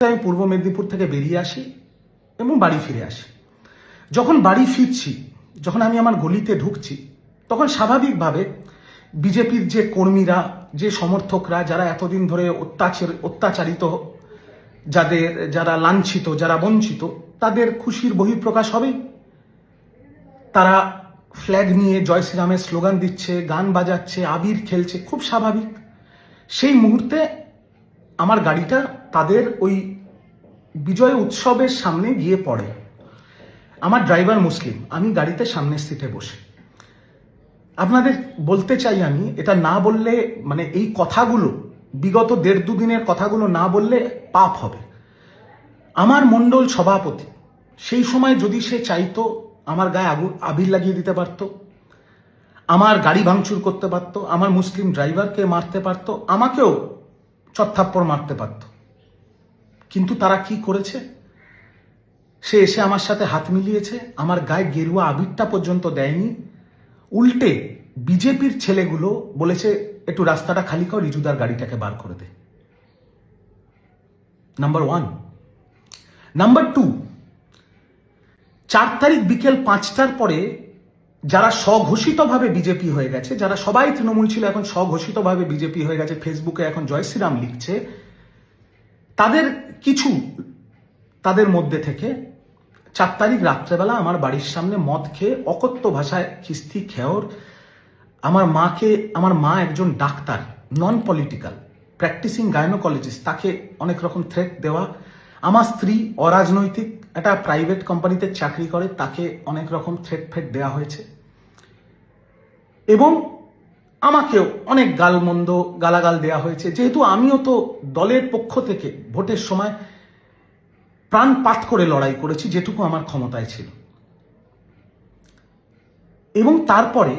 আমি পূর্ব মেদিনীপুর থেকে বেরিয়ে আসি এবং বাড়ি ফিরে আসি। যখন বাড়ি ফিরছি, যখন আমি আমার গলিতে ঢুকছি, তখন স্বাভাবিকভাবে বিজেপির যে কর্মীরা, যে সমর্থকরা, যারা এতদিন ধরে অত্যাচারিত, যারা লাঞ্ছিত, যারা বঞ্চিত, তাদের খুশির বহিঃপ্রকাশ হবেই। তারা ফ্ল্যাগ নিয়ে জয় শ্রীরামের স্লোগান দিচ্ছে, গান বাজাচ্ছে, আবির খেলছে, খুব স্বাভাবিক। সেই মুহূর্তে আমার গাড়িটা তাদের ওই বিজয় উৎসবের সামনে গিয়ে পড়ে। আমার ড্রাইভার মুসলিম, আমি গাড়িতে সামনের সিটে বসে। আপনাদের বলতে চাই, আমি এটা না বললে, মানে এই কথাগুলো, বিগত 1.5-2 দিনের কথাগুলো না বললে পাপ হবে। আমার মণ্ডল সভাপতি সেই সময় যদি সে চাইতো, আমার গায়ে আবির লাগিয়ে দিতে পারতো, আমার গাড়ি ভাঙচুর করতে পারতো, আমার মুসলিম ড্রাইভারকে মারতে পারতো, আমাকেও চত্থাপ্পড় মারতে পারতো। কিন্তু তারা কি করেছে? সে এসে আমার সাথে হাত মিলিয়েছে, আমার গায়ে গেরুয়া আবিরটা পর্যন্ত দেয়নি। উল্টে বিজেপির ছেলেগুলো বলেছে, একটু রাস্তাটা খালি কর, রিজুদার গাড়িটাকে বার করে দে। নাম্বার 1। নাম্বার 2, 4 তারিখ বিকেল 5টার পরে যারা স্বঘোষিতভাবে বিজেপি হয়ে গেছে, যারা সবাই তৃণমূল ছিল, এখন স্বঘোষিতভাবে বিজেপি হয়ে গেছে, ফেসবুকে এখন জয় শ্রীরাম লিখছে, তাদের মধ্যে থেকে 4 তারিখ রাত্রেবেলা আমার বাড়ির সামনে মদ খেয়ে অকথ্য ভাষায় খিস্তি খেয়র, আমার মা একজন doctor, non political, practising gynaecologist, তাকে অনেক রকম থ্রেট দেওয়া, আমার স্ত্রী অরাজনৈতিক একটা প্রাইভেট কোম্পানিতে চাকরি করে, তাকে অনেক রকম থ্রেট দেওয়া হয়েছে, এবং আমাকেও অনেক গালাগাল দেওয়া হয়েছে। যেহেতু আমিও তো দলের পক্ষ থেকে ভোটের সময় প্রাণপাত করে লড়াই করেছি, যেটুকু আমার ক্ষমতায় ছিল। এবং তারপরে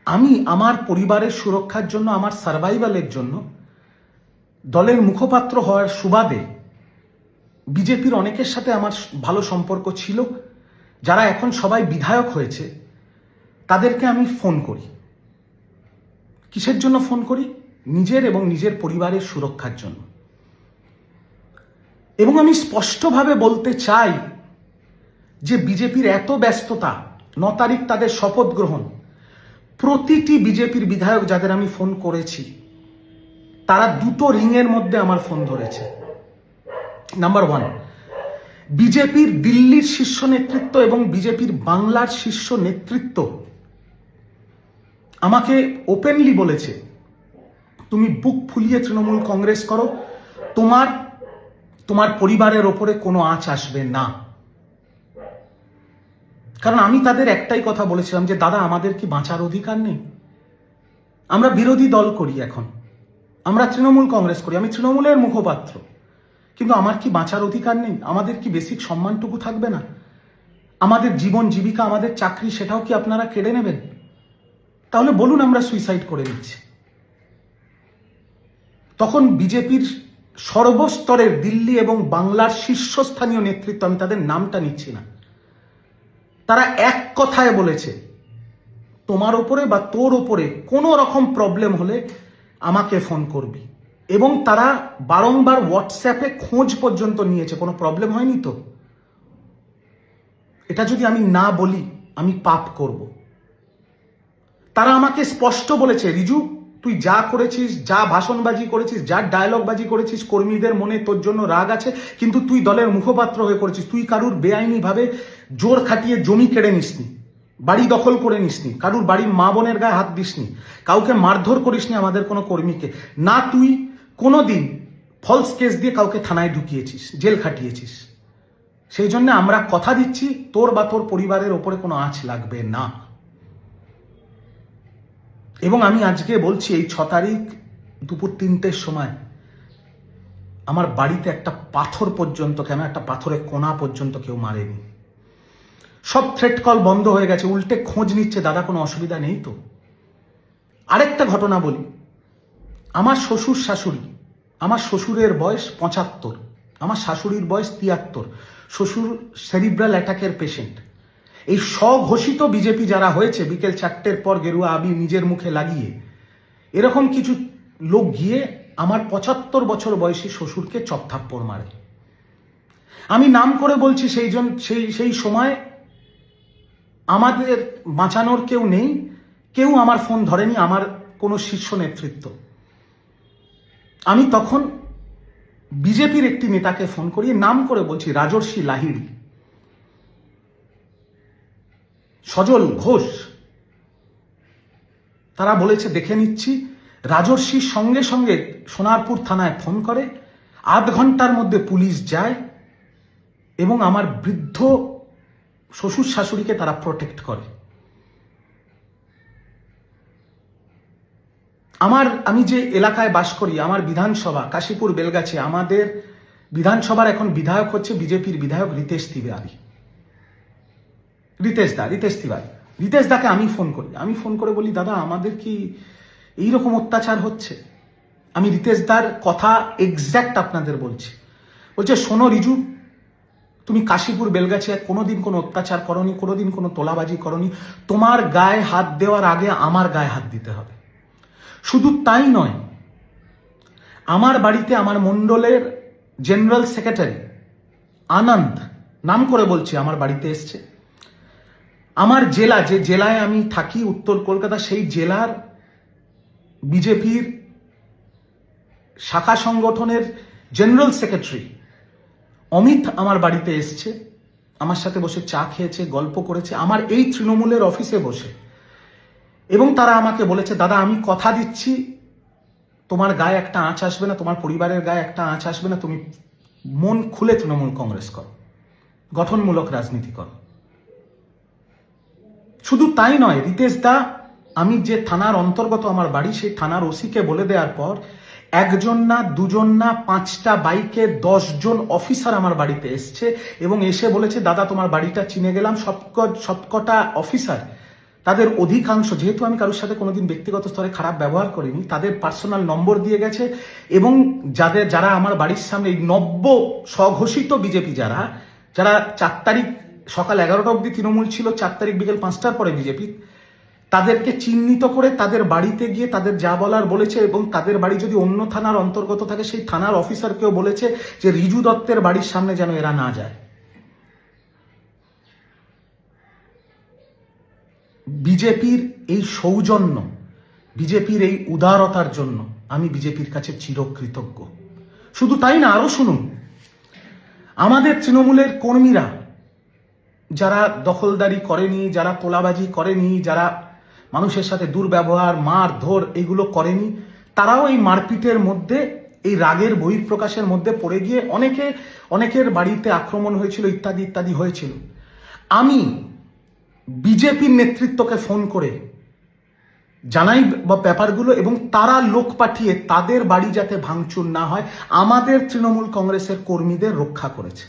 আমি আমার পরিবারের সুরক্ষার জন্য, আমার সার্ভাইভালের জন্য, দলের মুখপাত্র হওয়ার সুবাদে বিজেপির অনেকের সাথে আমার ভালো সম্পর্ক ছিল, যারা এখন সবাই বিধায়ক হয়েছে, তাদেরকে আমি ফোন করি। কিসের জন্য ফোন করি? নিজের এবং নিজের পরিবারের সুরক্ষার জন্য। এবং আমি স্পষ্টভাবে বলতে চাই যে বিজেপির এত ব্যস্ততা, 9 তারিখ তাদের শপথ গ্রহণ, প্রতিটি বিজেপির বিধায়ক যাদের আমি ফোন করেছি, তারা 2টো রিংয়ের মধ্যে আমার ফোন ধরেছে। নাম্বার 1, বিজেপির দিল্লির শীর্ষ নেতৃত্ব এবং বিজেপির বাংলার শীর্ষ নেতৃত্ব আমাকে ওপেনলি বলেছে, তুমি বুক ফুলিয়ে তৃণমূল কংগ্রেস করো, তোমার পরিবারের ওপরে কোনো আঁচ আসবে না। কারণ আমি তাদের একটাই কথা বলেছিলাম যে, দাদা, আমাদের কি বাঁচার অধিকার নেই? আমরা বিরোধী দল করি, এখন আমরা তৃণমূল কংগ্রেস করি, আমি তৃণমূলের মুখপাত্র, কিন্তু আমার কি বাঁচার অধিকার নেই? আমাদের কি বেসিক সম্মানটুকু থাকবে না? আমাদের জীবন জীবিকা, আমাদের চাকরি, সেটাও কি আপনারা কেড়ে নেবেন? তাহলে বলুন, আমরা সুইসাইড করে নিচ্ছি। তখন বিজেপির সর্বস্তরের দিল্লি এবং বাংলার শীর্ষস্থানীয় নেতৃত্ব, আমি তাদের নামটা নিচ্ছি না, তারা এক কথায় বলেছে, তোমার ওপরে বা তোর ওপরে কোনো রকম প্রবলেম হলে আমাকে ফোন করবি। এবং তারা বারংবার হোয়াটসঅ্যাপে খোঁজ পর্যন্ত নিয়েছে, কোনো প্রবলেম হয়নি তো? এটা যদি আমি না বলি, আমি পাপ করব। তারা আমাকে স্পষ্ট বলেছে, রিজু, তুই যা করেছিস, যা ভাষণবাজি করেছিস, যা ডায়লগবাজি করেছিস, কর্মীদের মনে তোর জন্য রাগ আছে, কিন্তু তুই দলের মুখপাত্র হয়ে করেছিস। তুই কারুর বেআইনিভাবে জোর খাটিয়ে জমি কেড়ে নিসনি, বাড়ি দখল করে নিসনি, কারুর বাড়ির মা বোনের গায়ে হাত দিসনি, কাউকে মারধর করিসনি, আমাদের কোনো কর্মীকে না। তুই কোনোদিন ফলস কেস দিয়ে কাউকে থানায় ঢুকিয়েছিস, জেল খাটিয়েছিস। সেই জন্য আমরা কথা দিচ্ছি, তোর বা তোর পরিবারের ওপরে কোনো আঁচ লাগবে না। এবং আমি আজকে বলছি, এই 6 তারিখ দুপুর 3টের সময় আমার বাড়িতে একটা পাথর পর্যন্ত, কেন একটা পাথরের কোনা পর্যন্ত কেউ মারেনি। সব থ্রেট কল বন্ধ হয়ে গেছে, উল্টে খোঁজ নিচ্ছে, দাদা কোনো অসুবিধা নেই তো? আরেকটা ঘটনা বলি, আমার শ্বশুর শাশুড়ি, আমার শ্বশুরের বয়স 75, আমার শাশুড়ির বয়স 73, শ্বশুর সেরিব্রাল অ্যাটাকের পেশেন্ট। এই স্বঘোষিত বিজেপি যারা হয়েছে, বিকেল 4টের পর গেরুয়া আবির নিজের মুখে লাগিয়ে, এরকম কিছু লোক গিয়ে আমার 75 বছর বয়সী শ্বশুরকে চপথাপ্পড় মারে। আমি নাম করে বলছি, সেই সময় আমাদের বাঁচানোর কেউ নেই, কেউ আমার ফোন ধরেনি, আমার কোনো শীর্ষ নেতৃত্ব। আমি তখন বিজেপির একটি নেতাকে ফোন করি, নাম করে বলছি, রাজর্ষি লাহিড়ী, সজল ঘোষ। তারা বলেছে দেখে নিচ্ছি। রাজর্ষির সঙ্গে সঙ্গে সোনারপুর থানায় ফোন করে, আধ ঘন্টার মধ্যে পুলিশ যায় এবং আমার বৃদ্ধ শ্বশুর শাশুড়িকে তারা প্রোটেক্ট করে। আমি যে এলাকায় বাস করি, আমার বিধানসভা কাশীপুর বেলগাছি, আমাদের বিধানসভার এখন বিধায়ক হচ্ছে বিজেপির বিধায়ক রিতেশ তিওয়ারি। রিতেশ দাকে আমি ফোন করে বলি, দাদা আমাদের কি এইরকম অত্যাচার হচ্ছে? আমি রিতেশ দার কথা এক্স্যাক্ট আপনাদের বলছি। বলছে, শোনো রিজু, তুমি কাশীপুর বেলগাছি কোনোদিন কোনো অত্যাচার করনি, কোনোদিন কোনো তোলাবাজি করনি, তোমার গায়ে হাত দেওয়ার আগে আমার গায়ে হাত দিতে হবে। শুধু তাই নয়, আমার বাড়িতে আমার মণ্ডলের জেনারেল সেক্রেটারি আনন্দ, নাম করে বলছি, আমার বাড়িতে এসছে। আমার জেলা, যে জেলায় আমি থাকি উত্তর কলকাতা, সেই জেলার বিজেপির শাখা সংগঠনের জেনারেল সেক্রেটারি অমিত আমার বাড়িতে এসছে, আমার সাথে বসে চা খেয়েছে, গল্প করেছে, আমার এই তৃণমূলের অফিসে বসে। এবং তারা আমাকে বলেছে, দাদা আমি কথা দিচ্ছি তোমার গায়ে একটা আঁচ আসবে না, তোমার পরিবারের গায়ে একটা আঁচ আসবে না, তুমি মন খুলে তৃণমূল কংগ্রেস করো, গঠনমূলক রাজনীতি করো। শুধু তাই নয়, রিতেশ দা, আমি যে থানার অন্তর্গত আমার বাড়ি, সেই থানার ওসিকে বলে দেওয়ার পর একজন না, দুজন না, 5টা বাইকে 10 জন অফিসার আমার বাড়িতে এসছে এবং এসে বলেছে, দাদা তোমার বাড়িটা চিনে গেলাম। সবকটা অফিসার, তাদের অধিকাংশ, যেহেতু আমি কারোর সাথে কোনোদিন ব্যক্তিগত স্তরে খারাপ ব্যবহার করিনি, তাদের পার্সোনাল নম্বর দিয়ে গেছে এবং যারা আমার বাড়ির সামনে নব্য স্বঘোষিত বিজেপি, যারা 4 তারিখ সকাল 11টা অবধি তৃণমূল ছিল, 4 তারিখ বিকেল 5টার পরে বিজেপি, তাদেরকে চিহ্নিত করে তাদের বাড়িতে গিয়ে তাদের যা বলার বলেছে এবং তাদের বাড়ি যদি অন্য থানার অন্তর্গত থাকে, সেই থানার অফিসারকেও বলেছে যে রিজু দত্তের বাড়ির সামনে যেন এরা না যায়। বিজেপির এই সৌজন্য, বিজেপির এই উদারতার জন্য আমি বিজেপির কাছে চিরকৃতজ্ঞ। শুধু তাই না, আরো শুনুন, আমাদের তৃণমূলের কর্মীরা যারা দখলদারি করেনি, যারা তোলাবাজি করেনি, যারা মানুষের সাথে দুর্ব্যবহার, মারধর এগুলো করেনি, তারাও এই মারপিটের মধ্যে, এই রাগের বহিঃপ্রকাশের মধ্যে পড়ে গিয়ে অনেকের বাড়িতে আক্রমণ হয়েছিল, ইত্যাদি ইত্যাদি হয়েছিল। আমি বিজেপির নেতৃত্বকে ফোন করে জানাই ব্যাপারগুলো এবং তারা লোক পাঠিয়ে তাদের বাড়ি যাতে ভাঙচুর না হয়, আমাদের তৃণমূল কংগ্রেসের কর্মীদের রক্ষা করেছে।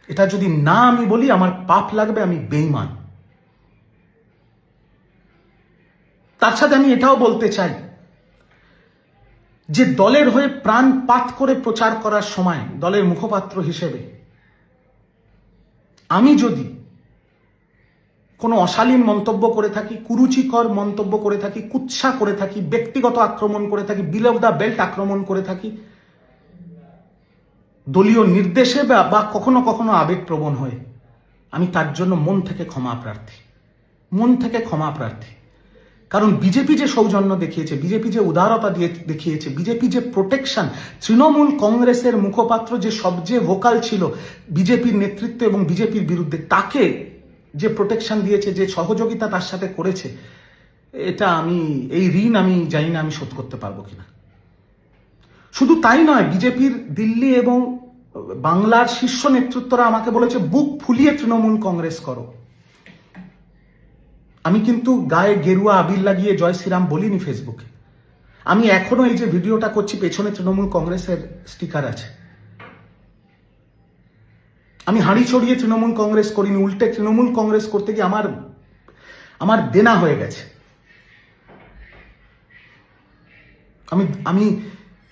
এটা যদি না আমি বলি আমার পাপ লাগবে, আমি বেঈমান। তার সাথে আমি এটাও বলতে চাই যে দলের হয়ে প্রাণপাত করে প্রচার করার সময় দলের মুখপাত্র হিসেবে আমি যদি কোনো অশালীন মন্তব্য করে থাকি, কুরুচিকর মন্তব্য করে থাকি, কুৎসা করে থাকি, ব্যক্তিগত আক্রমণ করে থাকি, বিলো দ্য বেল্ট আক্রমণ করে থাকি, দলীয় নির্দেশে বা কখনো কখনো আবেগপ্রবণ হয়ে, আমি তার জন্য মন থেকে ক্ষমা প্রার্থী। কারণ বিজেপি যে সৌজন্য দেখিয়েছে, বিজেপি যে উদারতা দেখিয়েছে, বিজেপি যে প্রোটেকশন, তৃণমূল কংগ্রেসের মুখপাত্র যে সবচেয়ে ভোকাল ছিল বিজেপির নেতৃত্ব এবং বিজেপির বিরুদ্ধে, তাকে যে প্রোটেকশন দিয়েছে, যে সহযোগিতা তার সাথে করেছে, এটা এই ঋণ আমি জানি না আমি শোধ করতে পারবো কিনা। শুধু তাই নয়, বিজেপির দিল্লি এবং বাংলার শীর্ষ নেতৃত্বরা আমাকে বলেছে বুক ফুলিয়ে তৃণমূল কংগ্রেস করো। আমি কিন্তু গায়ে গেরুয়া আবির লাগিয়ে জয় শ্রীরাম বলিনি ফেসবুকে। আমি এখনো এই যে ভিডিওটা করছি, পেছনে তৃণমূল কংগ্রেসের স্টিকার আছে। আমি হাঁড়ি ছড়িয়ে তৃণমূল কংগ্রেস করিনি, উল্টে তৃণমূল কংগ্রেস করতে গিয়ে আমার দেনা হয়ে গেছে। আমি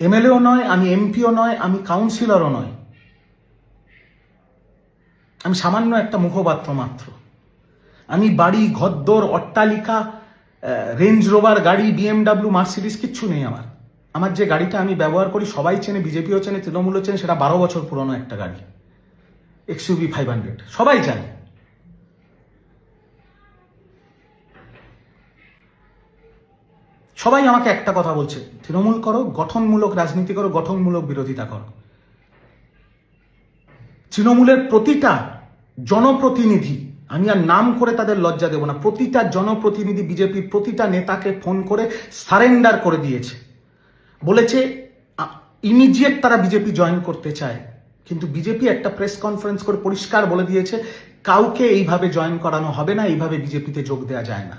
এমএলএও নয়, আমি এমপিও নয়, আমি কাউন্সিলরও নয়, আমি সামান্য একটা মুখপাত্র মাত্র। আমি বাড়ি, ঘরদোর, অট্টালিকা, রেঞ্জ রোভার গাড়ি, বিএমডাব্লিউ, মার্সিডিস কিচ্ছু নেই আমার। আমার যে গাড়িটা আমি ব্যবহার করি সবাই চেনে, বিজেপিও চেনে, তৃণমূলও চেনে, সেটা 12 বছর পুরনো একটা গাড়ি, XUV 500, সবাই জানে। সবাই আমাকে একটা কথা বলছে, তৃণমূল করো, গঠনমূলক রাজনীতি করো, গঠনমূলক বিরোধিতা করো। তৃণমূলের প্রতিটা জনপ্রতিনিধি, আমি আর নাম করে তাদের লজ্জা দেব না, প্রতিটা জনপ্রতিনিধি বিজেপির প্রতিটা নেতাকে ফোন করে সারেন্ডার করে দিয়েছে, বলেছে ইমিডিয়েট তারা বিজেপি জয়েন করতে চায়। কিন্তু বিজেপি একটা প্রেস কনফারেন্স করে পরিষ্কার বলে দিয়েছে কাউকে এইভাবে জয়েন করানো হবে না, এইভাবে বিজেপিতে যোগ দেওয়া যায় না।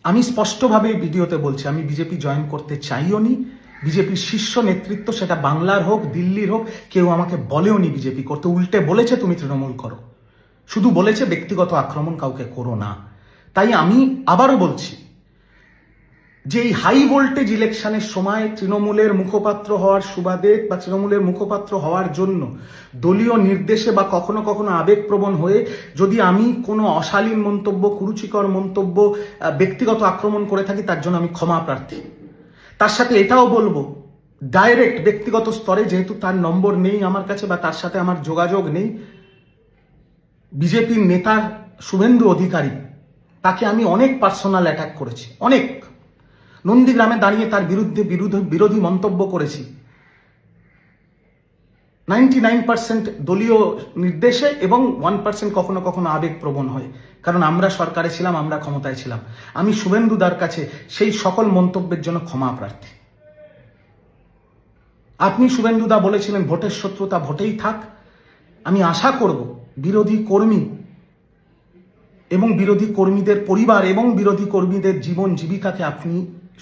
আমি স্পষ্টভাবে ভিডিওতে বলছি আমি বিজেপি জয়েন করতে চাইও নি। বিজেপির শীর্ষ নেতৃত্ব, সেটা বাংলার হোক দিল্লির হোক, কেউ আমাকে বলেও নি বিজেপি করতে। উল্টে বলেছে তুমি তৃণমূল করো, শুধু বলেছে ব্যক্তিগত আক্রমণ কাউকে করো না। তাই আমি আবারও বলছি যে এই হাই ভোল্টেজ ইলেকশনের সময় তৃণমূলের মুখপাত্র হওয়ার সুবাদে বা তৃণমূলের মুখপাত্র হওয়ার জন্য দলীয় নির্দেশে বা কখনো কখনো আবেগপ্রবণ হয়ে যদি আমি কোনো অশালীন মন্তব্য, কুরুচিকর মন্তব্য, ব্যক্তিগত আক্রমণ করে থাকি, তার জন্য আমি ক্ষমা প্রার্থী। তার সাথে এটাও বলবো, ডাইরেক্ট ব্যক্তিগত স্তরে, যেহেতু তার নম্বর নেই আমার কাছে বা তার সাথে আমার যোগাযোগ নেই, বিজেপির নেতা শুভেন্দু অধিকারী, তাকে আমি অনেক পার্সোনাল অ্যাটাক করেছি, অনেক। নন্দীগ্রামে দাঁড়িয়ে তার বিরুদ্ধে বিরোধী মন্তব্য করেছি 99% দলীয় নির্দেশে এবং 1% কখনো কখনো আবেগপ্রবণ হয়ে, কারণ আমরা সরকারে ছিলাম, আমরা ক্ষমতায় ছিলাম। আমি শুভেন্দুদার কাছে সেই সকল মন্তব্যের জন্য ক্ষমা প্রার্থী। আপনি শুভেন্দুদা বলেছিলেন ভোটের শত্রুতা ভোটেই থাক। আমি আশা করব বিরোধী কর্মী এবং বিরোধী কর্মীদের পরিবার এবং বিরোধী কর্মীদের জীবন জীবিকাকে আপনি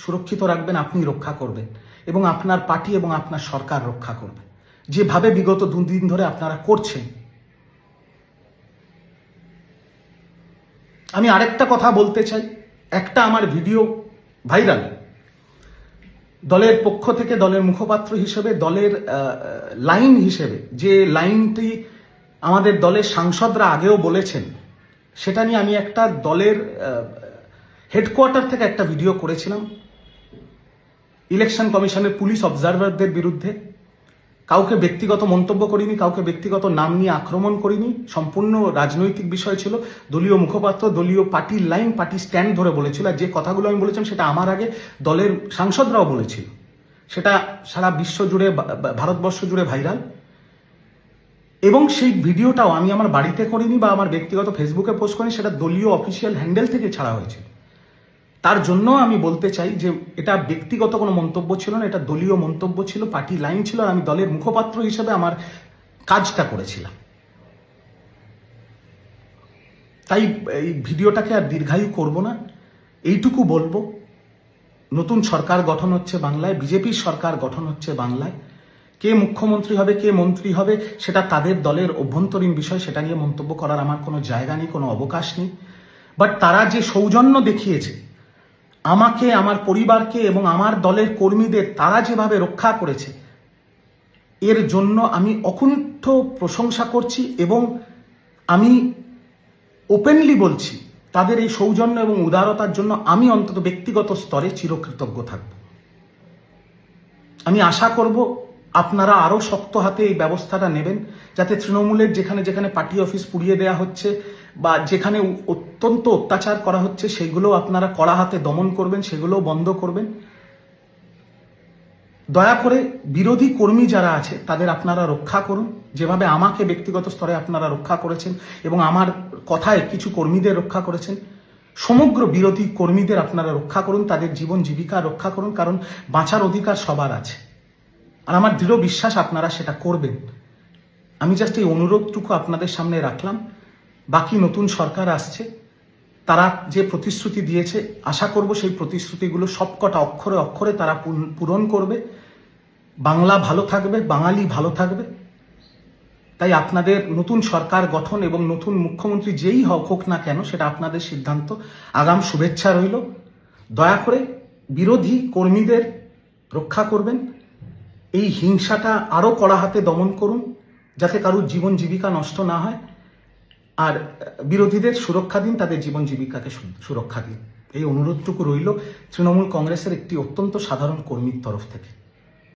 সুরক্ষিত রাখবেন, আপনি রক্ষা করবেন এবং আপনার পার্টি এবং আপনার সরকার রক্ষা করবে, যেভাবে বিগত 2 দিন ধরে আপনারা করছেন। আমি আরেকটা কথা বলতে চাই, একটা আমার ভিডিও ভাইরাল, দলের পক্ষ থেকে দলের মুখপাত্র হিসেবে, দলের লাইন হিসেবে যে লাইনটি আমাদের দলের সাংসদরা আগেও বলেছেন, সেটা নিয়ে আমি একটা দলের হেডকোয়ার্টার থেকে একটা ভিডিও করেছিলাম ইলেকশন কমিশনের পুলিশ অবজারভারদের বিরুদ্ধে। কাউকে ব্যক্তিগত মন্তব্য করিনি, কাউকে ব্যক্তিগত নাম নিয়ে আক্রমণ করিনি, সম্পূর্ণ রাজনৈতিক বিষয় ছিল। দলীয় মুখপাত্র দলীয় পার্টির লাইন, পার্টি স্ট্যান্ড ধরে বলেছিল, আর যে কথাগুলো আমি বলেছিলাম সেটা আমার আগে দলের সাংসদরাও বলেছিল। সেটা সারা বিশ্ব জুড়ে, ভারতবর্ষ জুড়ে ভাইরাল। এবং সেই ভিডিওটাও আমি আমার বাড়িতে করিনি বা আমার ব্যক্তিগত ফেসবুকে পোস্ট করিনি, সেটা দলীয় অফিসিয়াল হ্যান্ডেল থেকে ছাড়া হয়েছিল। তার জন্য আমি বলতে চাই যে এটা ব্যক্তিগত কোনো মন্তব্য ছিল না, এটা দলীয় মন্তব্য ছিল, পার্টি লাইন ছিল, আর আমি দলের মুখপাত্র হিসেবে আমার কাজটা করেছিলাম। তাই এই ভিডিওটাকে আর দীর্ঘায়ু করব না, এইটুকু বলবো, নতুন সরকার গঠন হচ্ছে বাংলায়, বিজেপির সরকার গঠন হচ্ছে বাংলায়। কে মুখ্যমন্ত্রী হবে, কে মন্ত্রী হবে, সেটা তাদের দলের অভ্যন্তরীণ বিষয়, সেটা নিয়ে মন্তব্য করার আমার কোনো জায়গা নেই, কোনো অবকাশ নেই। বাট তারা যে সৌজন্য দেখিয়েছে আমাকে, আমার পরিবারকে এবং আমার দলের কর্মীদের, তারা যেভাবে রক্ষা করেছে, এর জন্য আমি অকুণ্ঠ প্রশংসা করছি এবং আমি ওপেনলি বলছি তাদের এই সৌজন্য এবং উদারতার জন্য আমি অন্তত ব্যক্তিগত স্তরে চিরকৃতজ্ঞ থাকব। আমি আশা করব আপনারা আরো শক্ত হাতে এই ব্যবস্থাটা নেবেন, যাতে তৃণমূলের যেখানে যেখানে পার্টি অফিস পুড়িয়ে দেওয়া হচ্ছে বা যেখানে অত্যন্ত অত্যাচার করা হচ্ছে, সেগুলো আপনারা কড়া হাতে দমন করবেন, সেগুলো বন্ধ করবেন। দয়া করে বিরোধী কর্মী যারা আছে তাদের আপনারা রক্ষা করুন, যেভাবে আমাকে ব্যক্তিগত স্তরে আপনারা রক্ষা করেছেন এবং আমার কথায় কিছু কর্মীদের রক্ষা করেছেন। সমগ্র বিরোধী কর্মীদের আপনারা রক্ষা করুন, তাদের জীবন জীবিকা রক্ষা করুন, কারণ বাঁচার অধিকার সবার আছে, আর আমার দৃঢ় বিশ্বাস আপনারা সেটা করবেন। আমি জাস্ট এই অনুরোধটুকু আপনাদের সামনে রাখলাম। বাকি নতুন সরকার আসছে, তারা যে প্রতিশ্রুতি দিয়েছে, আশা করব সেই প্রতিশ্রুতিগুলো সবকটা অক্ষরে অক্ষরে তারা পূরণ করবে। বাংলা ভালো থাকবে, বাঙালি ভালো থাকবে। তাই আপনাদের নতুন সরকার গঠন এবং নতুন মুখ্যমন্ত্রী যেই হোক না কেন, সেটা আপনাদের সিদ্ধান্ত। আগাম শুভেচ্ছা রইল। দয়া করে বিরোধী কর্মীদের রক্ষা করবেন, এই হিংসাটা আরো কড়া হাতে দমন করুন, যাতে কারোর জীবন জীবিকা নষ্ট না হয়, আর বিরোধীদের সুরক্ষা দিন, তাদের জীবন জীবিকাকে সুরক্ষা দিন। এই অনুরোধটুকু রইল তৃণমূল কংগ্রেসের একটি অত্যন্ত সাধারণ কর্মীর তরফ থেকে।